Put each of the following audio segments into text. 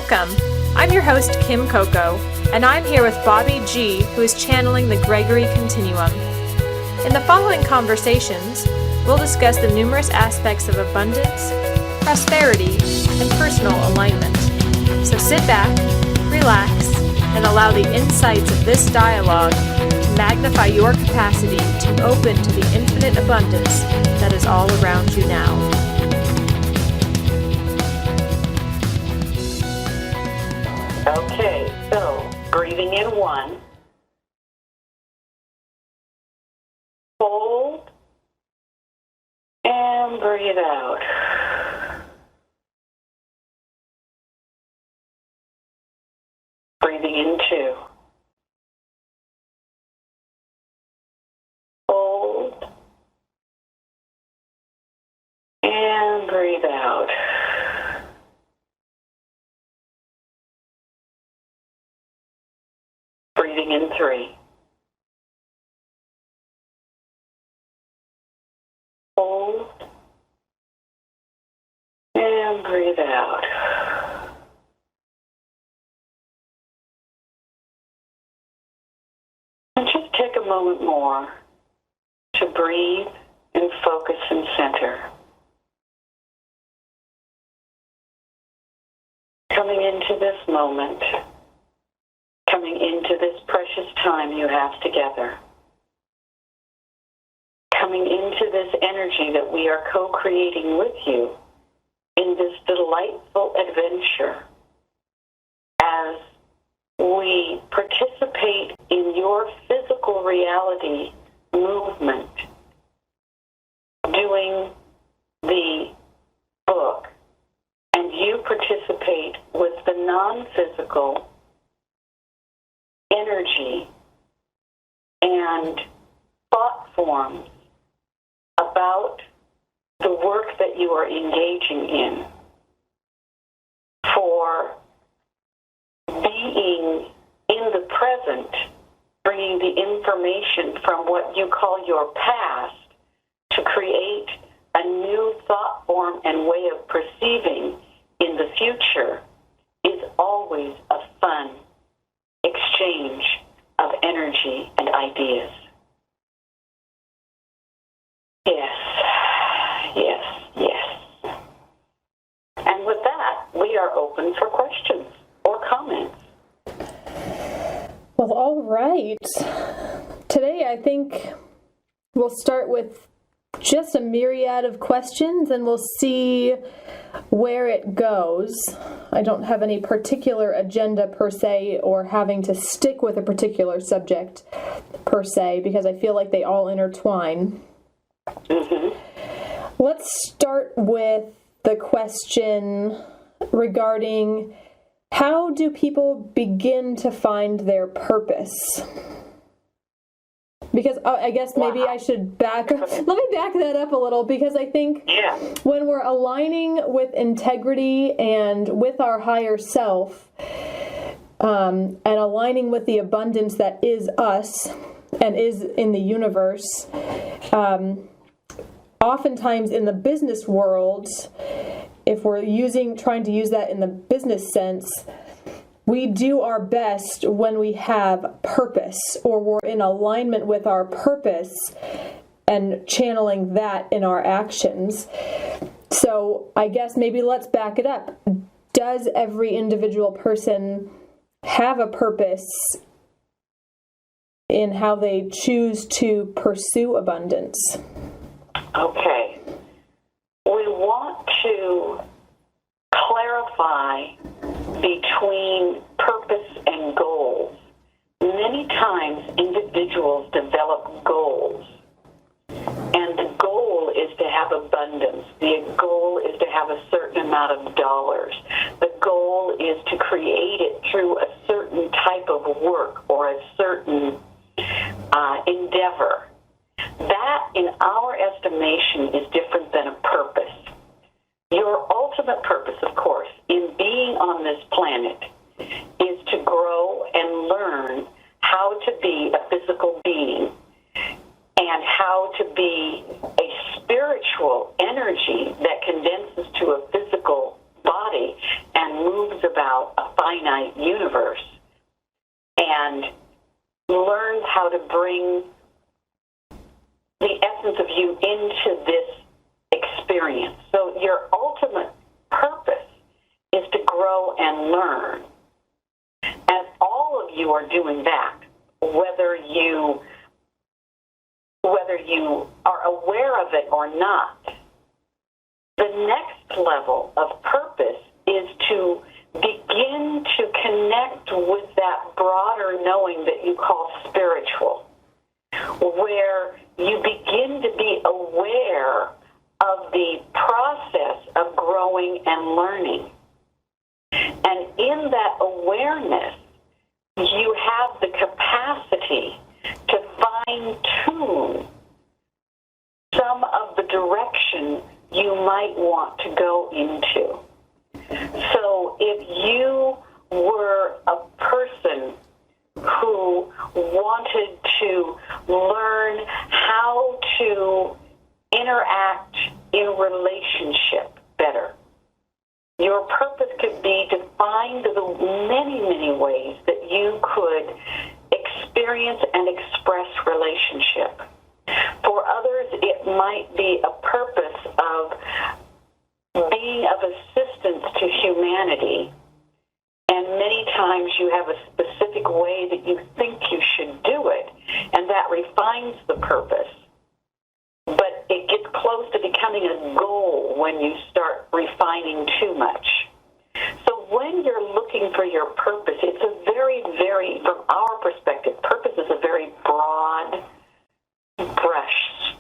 Welcome. I'm your host, Kim Coco, and I'm here with Bobby G, who is channeling the Gregory Continuum. In the following conversations, we'll discuss the numerous aspects of abundance, prosperity, and personal alignment. So sit back, relax, and allow the insights of this dialogue to magnify your capacity to open to the infinite abundance that is all around you now. Okay, so breathing in 1, hold, and breathe out. Breathing in 2, hold, and breathe out. Breathing in 3. Hold. And breathe out. And just take a moment more to breathe and focus and center. Coming into this moment, coming into this precious time you have together, coming into this energy that we are co-creating with you in this delightful adventure as we participate in your physical reality movement, doing the book, and you participate with the non-physical energy and thought forms about the work that you are engaging in for being in the present, bringing the information from what you call your past to create a new thought form and way of perceiving in the future is always a fun exchange of energy and ideas. Yes. And with that, we are open for questions or comments. Well, all right. Today, I think we'll start with just a myriad of questions and we'll see where it goes. I don't have any particular agenda per se or having to stick with a particular subject per se because I feel like they all intertwine. Mm-hmm. Let's start with the question regarding how do people begin to find their purpose? Because I guess maybe I should let me back that up a little because I think when we're aligning with integrity and with our higher self and aligning with the abundance that is us and is in the universe, oftentimes in the business world, if we're trying to use that in the business sense, we do our best when we have purpose or we're in alignment with our purpose and channeling that in our actions. So I guess maybe let's back it up. Does every individual person have a purpose in how they choose to pursue abundance? Okay. We want to clarify between purpose and goals. Many times individuals develop goals, and the goal is to have abundance. The goal is to have a certain amount of dollars. The goal is to create it through a certain type of work or a certain endeavor. That, in our estimation, is different than a purpose. Your ultimate purpose, of course, in being on this planet is to grow and learn how to be a physical being and how to be a spiritual energy that condenses to a physical body and moves about a finite universe and learns how to bring the essence of you into this experience. So your ultimate purpose is to grow and learn. And all of you are doing that, whether you are aware of it or not. The next level of purpose is to begin to connect with that broader knowing that you call spiritual, where you begin to be aware of the process of growing and learning. And in that awareness, you have the capacity to fine-tune some of the direction you might want to go into. So if you were a person who wanted to learn how to interact in relationship better, your purpose could be to find the many, many ways that you could experience and express relationship. For others, it might be a purpose of being of assistance to humanity. And many times you have a specific way that you think you should do it, and that refines the purpose. But it gets close to becoming a goal when you start refining too much. So when you're looking for your purpose, it's a very, very, from our perspective, purpose is a very broad brush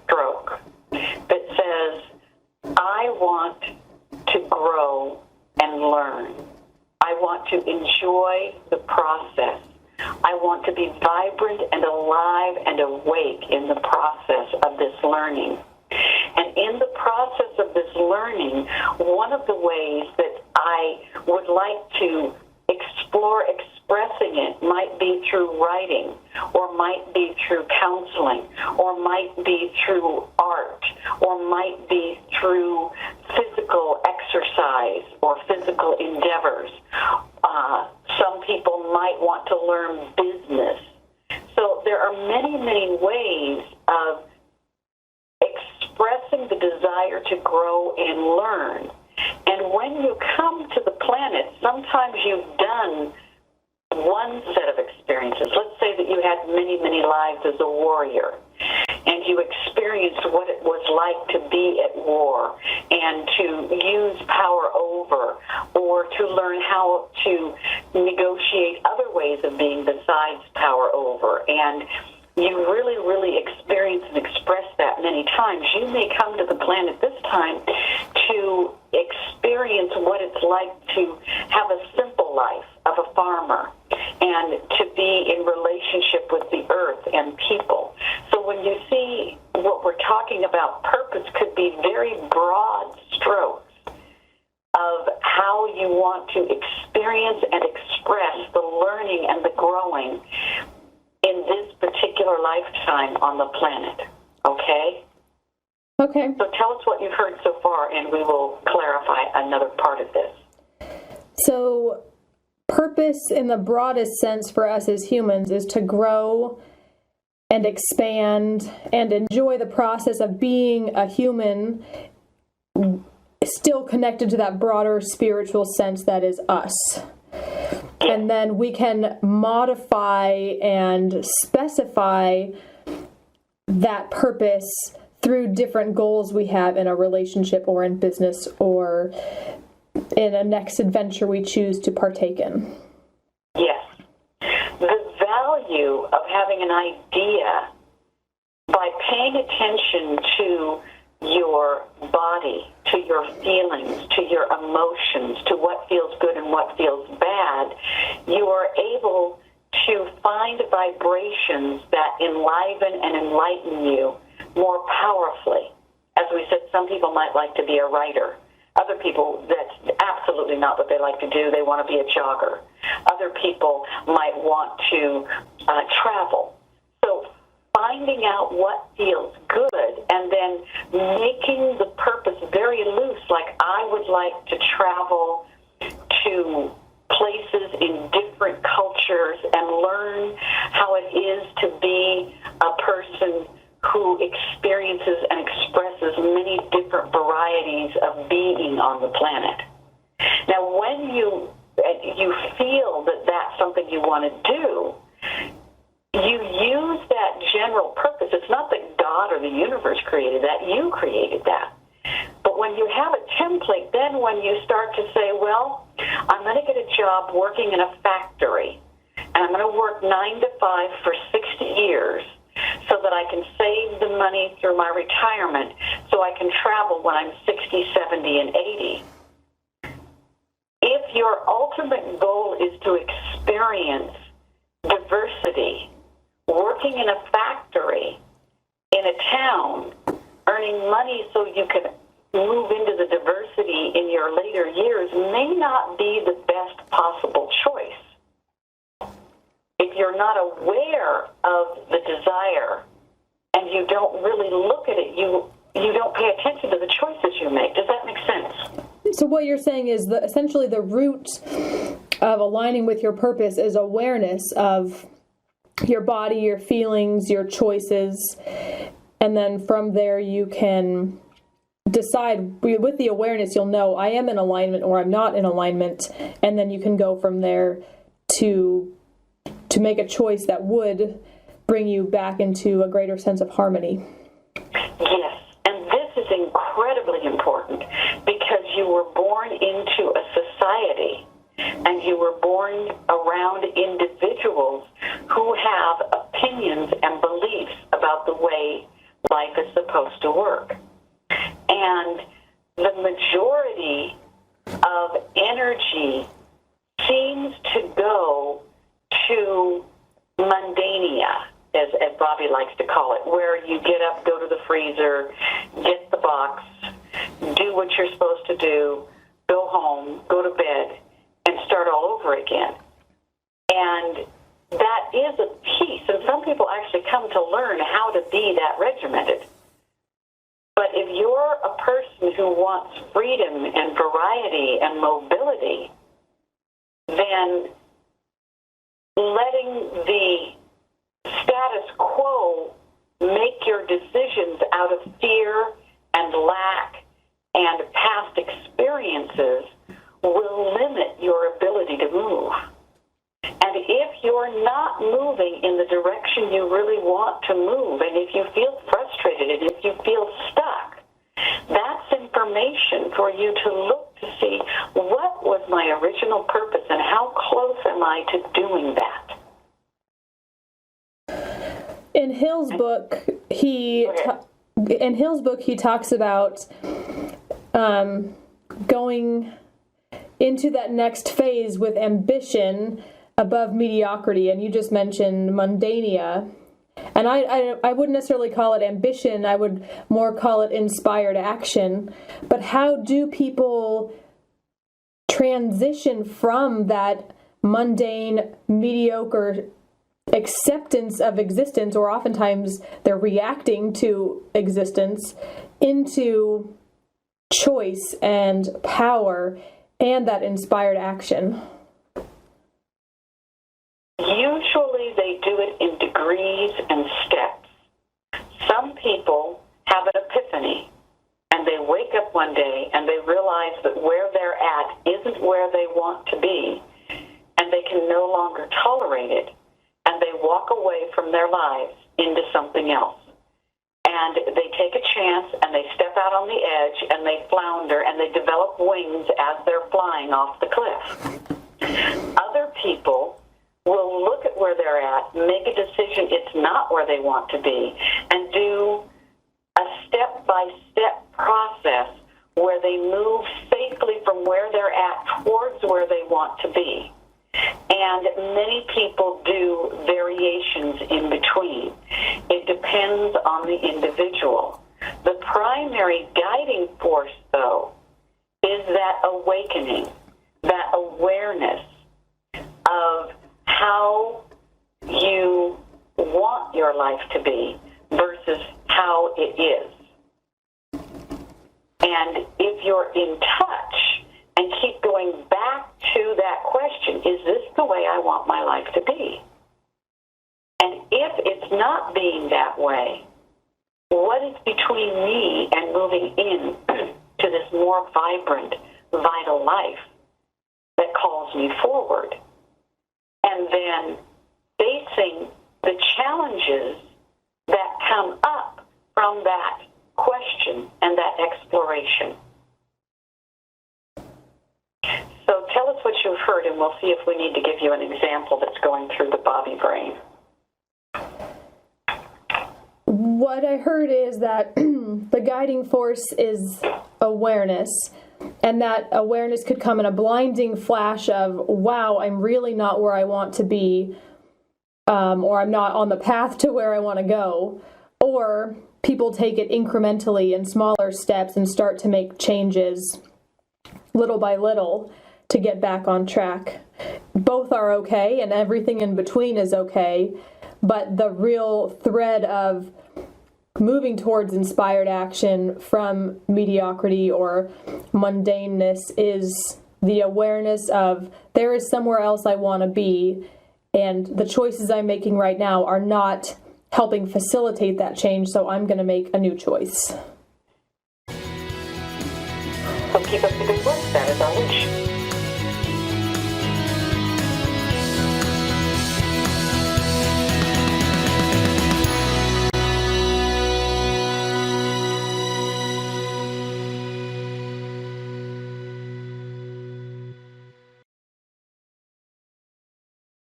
stroke that says, I want to grow and learn. I want to enjoy the process. I want to be vibrant and alive and awake in the process of this learning. And in the process of this learning, one of the ways that I would like to explore expressing it might be through writing, or might be through counseling, or might be through art, or might be through physical exercise or physical endeavors. Some people might want to learn business. So there are many, many ways of expressing the desire to grow and learn. And when you come to the planet, sometimes you've done one set of experiences. Let's say that you had many, many lives as a warrior, and you experienced what it was like to be at war and to use power over, or to learn how to negotiate other ways of being besides power over. And you really, really experience and express that many times. You may come to the planet this time to experience what it's like to have a simple life of a farmer and to be in relationship with the earth and people. So when you see what we're talking about, purpose could be very broad strokes of how you want to experience and express the learning and the growing in this particular lifetime on the planet. Okay? Okay. So tell us what you've heard so far, and we will clarify another part of this. So, purpose in the broadest sense for us as humans is to grow and expand and enjoy the process of being a human, still connected to that broader spiritual sense that is us. And then we can modify and specify that purpose through different goals we have in a relationship or in business or in a next adventure we choose to partake in. Yes. The value of having an idea by paying attention to your body, to your feelings, to your emotions, to what feels good and what feels bad, you are able to find vibrations that enliven and enlighten you more powerfully. As we said, some people might like to be a writer. Other people, that's absolutely not what they like to do. They want to be a jogger. Other people might want to travel. So finding out what feels good and then making the purpose very loose, like I would like to travel to places in different cultures and learn how it is to be a person who experiences and expresses many different varieties of being on the planet. Now, when you feel that that's something you want to do, you use that general purpose. It's not that God or the universe created that, you created that. But when you have a template, then when you start to say, well, I'm going to get a job working in a factory, and I'm going to work 9 to 5 for 60 years so that I can save the money through my retirement so I can travel when I'm 60, 70, and 80. If your ultimate goal is to experience diversity, working in a factory, in a town, earning money so you can move into the diversity in your later years may not be the best possible choice. If you're not aware of the desire and you don't really look at it, you don't pay attention to the choices you make. Does that make sense? So what you're saying is that essentially the root of aligning with your purpose is awareness of your body, your feelings, your choices, and then from there you can decide, with the awareness you'll know I am in alignment or I'm not in alignment, and then you can go from there to make a choice that would bring you back into a greater sense of harmony. Yes, and this is incredibly important because you were born into a society and you were born around individuals who have opinions and beliefs about the way life is supposed to work. And the majority of energy seems to go to mundania, as Bobby likes to call it, where you get up, go to the freezer, get the box, do what you're supposed to do, go home, go to bed, and start all over again. And that is a piece, and some people actually come to learn how to be that regimented. But if you're a person who wants freedom and variety and mobility, then letting the status quo make your decisions out of fear and lack and past experiences will limit your ability to move. And if you're not moving in the direction you really want to move, and if you feel frustrated, and if you feel stuck, that's information for you to look to see what was my original purpose and how close am I to doing that. In Hill's book, he talks about going into that next phase with ambition above mediocrity, and you just mentioned mundania. And I wouldn't necessarily call it ambition, I would more call it inspired action. But how do people transition from that mundane, mediocre acceptance of existence, or oftentimes they're reacting to existence, into choice and power and that inspired action? Usually they do it in degrees and steps. Some people have an epiphany and they wake up one day and they realize that where they're at isn't where they want to be, and they can no longer tolerate it, and they walk away from their lives into something else. And they take a chance and they step out on the edge and they flounder and they develop wings as they're flying off the cliff. Other people will look at where they're at, make a decision it's not where they want to be, and do a step-by-step process where they move safely from where they're at towards where they want to be. And many people do variations in between. It depends on the individual. The primary guiding force, though, is that awakening, that awareness of how you want your life to be versus how it is. And if you're in touch and keep going back to that question, is this the way I want my life to be? And if it's not being that way, what is between me and moving in to this more vibrant, vital life that calls me forward? And then facing the challenges that come up from that question and that exploration. So tell us what you've heard, and we'll see if we need to give you an example that's going through the Bobby brain. What I heard is that the guiding force is awareness, and that awareness could come in a blinding flash of, wow, I'm really not where I want to be, or I'm not on the path to where I want to go, or people take it incrementally in smaller steps and start to make changes little by little to get back on track. Both are okay, and everything in between is okay, but the real thread of moving towards inspired action from mediocrity or mundaneness is the awareness of there is somewhere else I want to be, and the choices I'm making right now are not helping facilitate that change, so I'm going to make a new choice. So keep up the good work.